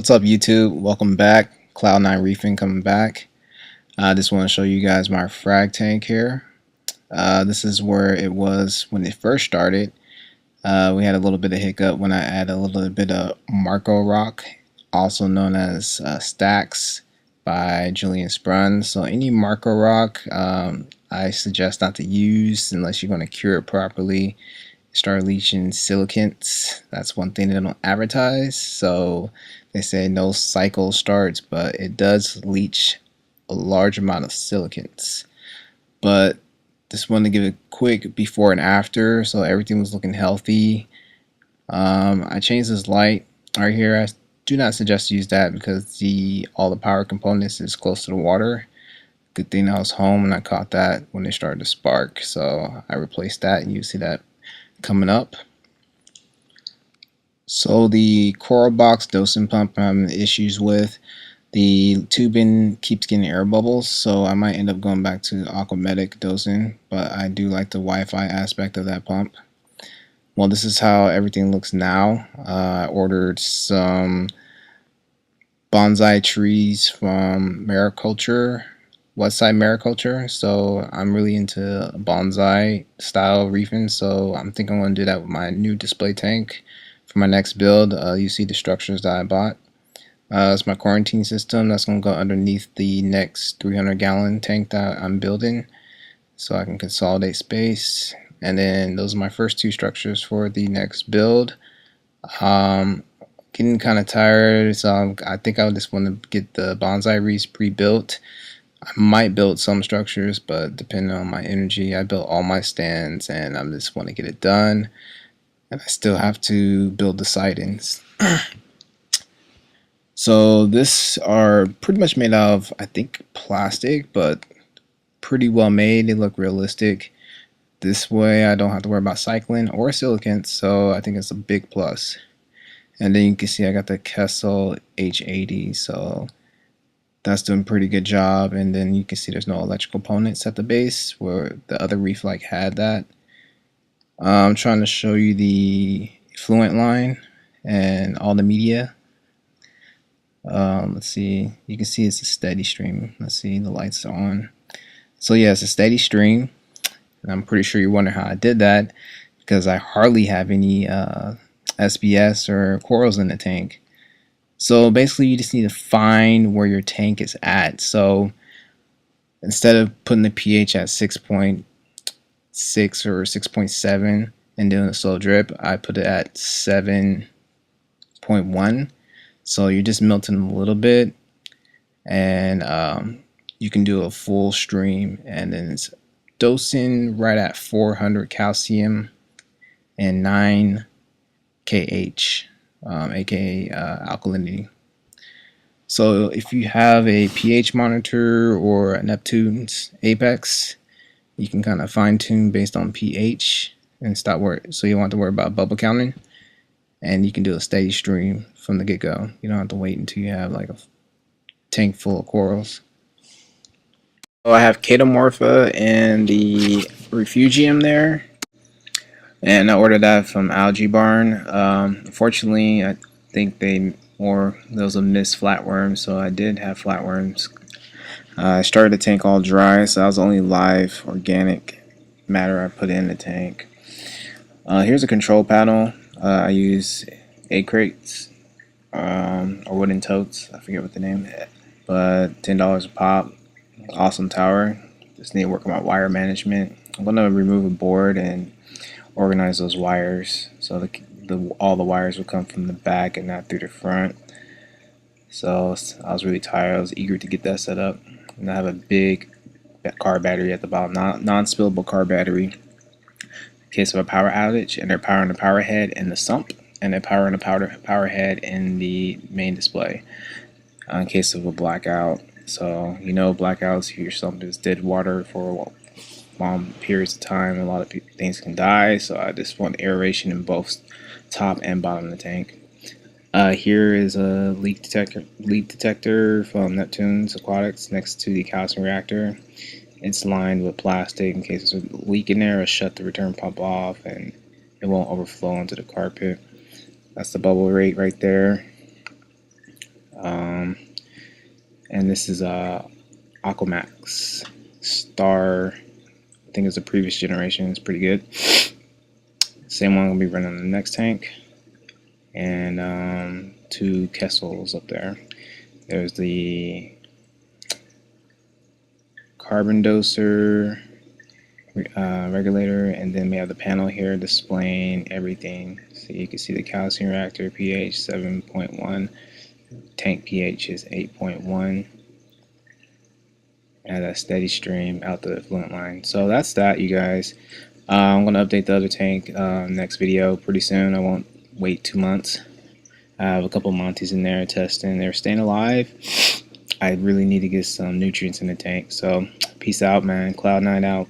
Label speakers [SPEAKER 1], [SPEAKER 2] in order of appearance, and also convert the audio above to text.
[SPEAKER 1] What's up, YouTube? Welcome back. Cloud9 Reefing coming back. I just want to show you guys my frag tank here. This is where it was when it first started. We had a little bit of hiccup when I added a little bit of Marco Rock, also known as Stacks by Julian Sprun. So any Marco Rock, I suggest not to use unless you're going to cure it properly. Start leaching silicants. That's one thing they don't advertise. So they say no cycle starts, but it does leach a large amount of silicants. But just wanted to give a quick before and after, so everything was looking healthy. I changed this light right here. I do not suggest to use that because all the power components is close to the water. Good thing I was home and I caught that when they started to spark, so I replaced that, and you see that coming up. So the coral box dosing pump I'm having issues with. The tubing keeps getting air bubbles, so I might end up going back to aquametic dosing, but I do like the Wi-Fi aspect of that pump. Well, this is how everything looks now. I ordered some bonsai trees from Mariculture, Westside Mariculture, so I'm really into bonsai style reefing, so I'm thinking I'm going to do that with my new display tank for my next build. You see the structures that I bought. It's my quarantine system that's going to go underneath the next 300-gallon tank that I'm building, so I can consolidate space. And then those are my first two structures for the next build. Getting kind of tired, so I think I just want to get the bonsai reefs pre-built. I might build some structures, but depending on my energy, I built all my stands and I just want to get it done. And I still have to build the sidings. So this are pretty much made out of, I think, plastic, but pretty well made. They look realistic. This way I don't have to worry about cycling or silicants, so I think it's a big plus. And then you can see I got the Kessel H80, so that's doing a pretty good job. And then you can see there's no electrical components at the base where the other reef like had that. I'm trying to show you the effluent line and all the media. Let's see, you can see it's a steady stream. Let's see, the lights are on. So yeah, it's a steady stream, and I'm pretty sure you're wondering how I did that, because I hardly have any SBS or corals in the tank. So basically you just need to find where your tank is at. So instead of putting the pH at 6.6 or 6.7 and doing a slow drip, I put it at 7.1. So you're just melting a little bit, and you can do a full stream, and then it's dosing right at 400 calcium and 9 kH, aka alkalinity. So if you have a pH monitor or a Neptune's Apex, you can kind of fine tune based on pH and stop worrying. So you don't have to worry about bubble counting, and you can do a steady stream from the get-go. You don't have to wait until you have like a tank full of corals. So I have Chaetomorpha and the Refugium there, and I ordered that from Algae Barn. Unfortunately, I think there was a missed flatworm, so I did have flatworms. I started the tank all dry, so that was the only live organic matter I put in the tank. Here's a control panel. I use egg crates or wooden totes. I forget what the name is, but $10 a pop. Awesome tower. Just need to work on my wire management. I'm gonna remove a board and organize those wires so all the wires will come from the back and not through the front. So I was really tired. I was eager to get that set up, and I have a big car battery at the bottom, non-spillable car battery in case of a power outage, and they're powering the power head and the sump, and they're powering the power head in the main display in case of a blackout. So you know, blackouts, your sump is dead water for long periods of time. A lot of things can die, so I just want aeration in both top and bottom of the tank. Here is a leak detector from Neptune's Aquatics next to the calcium reactor. It's lined with plastic in case there's a leak in there. Or shut the return pump off and it won't overflow onto the carpet. That's the bubble rate right there. and this is Aquamax Star. I think it's the previous generation. It's pretty good. Same one I'm gonna be running on the next tank, and 2 Kessels up there. There's the carbon doser regulator, and then we have the panel here displaying everything. So you can see the calcium reactor pH 7.1, tank pH is 8.1, and a steady stream out the effluent line. So that's that, you guys. I'm going to update the other tank next video pretty soon. I won't wait 2 months. I have a couple Monties in there testing. They're staying alive. I really need to get some nutrients in the tank. So peace out, man. Cloud9 out.